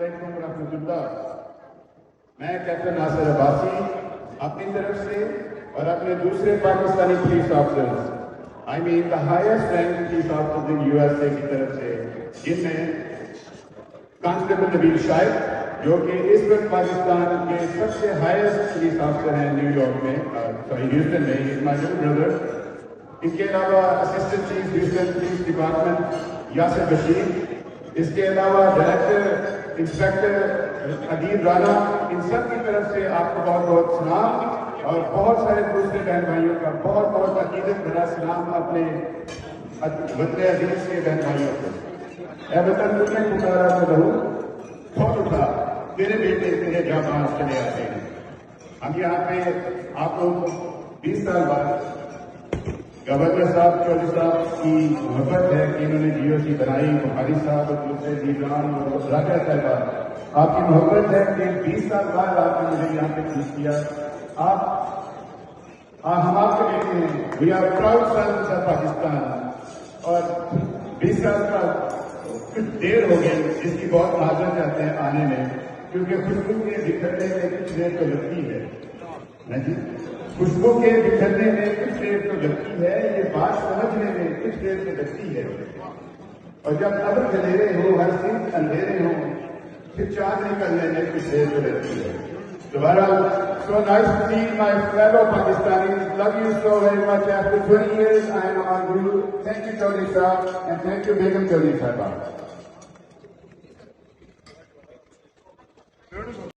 علیکم ورحمۃ اللہ. میں کیپٹن ناصر عباسی اپنی طرف سے اور اپنے دوسرے Pakistani police officers I mean the highest rank police officer in USA کی طرف سے، جن میں کانسٹیبل نبیل شائق جو کہ اس وقت پاکستان کے سب سے ہائیسٹ پولیس آفیسر ہیں نیو یارک میں، ہیوسٹن میں، از مائی لٹل بردر. اس کے علاوہ assistant chief Houston police department Yasir Bashir, اس کے علاوہ ڈائریکٹر انسپیکٹر عدیل رانا، ان سب کی طرف سے آپ کو بہت بہت سلام، اور بہت سارے دوسرے بہن بھائیوں کا بہت بہت عقیدت بھرا سلام اپنے وطن عزیز کے بہن بھائیوں کو. اے وطن تمہیں پکارا تو لہو بہت اٹھا، تیرے بیٹے تیرے جاں باز چلے آتے ہیں. ہم یہاں پہ آپ لوگ 20 سال بعد گورنر صاحب چودھری صاحب کی محبت ہے کہ انہوں نے GOC بنائی، بخاری صاحب اور دوسرے دیوان اور راجہ صاحبہ، آپ کی محبت ہے کہ 20 سال بعد آپ نے مجھے یہاں پہ چوز کیا. ہم آپ کے بیٹے ہیں، we are proud sons of Pakistan. اور 20 سال کا کچھ دیر ہو گئی، جس کی بہت معذرت چاہتے ہیں آنے میں، کیونکہ خوشبو کے بکھرنے میں کچھ دیر تو لگتی ہے نا جی، خوشبو کے بکھرنے میں کچھ دیر تو لگتی ہے، یہ بات سمجھنے میں کچھ دیر تو لگتی ہے. اور جب ابر گدھیرے ہو، ہر سنگ اندھیرے ہوں، پھر چاند نکلنے میں کچھ دیر تو لگتی ہے. دوبارہ so nice to see my fellow Pakistanis. Love you so very much. After 20 years, I am on you. Thank you, Chaudhry Sahab, and thank you, Begum Chaudhry Sahaba.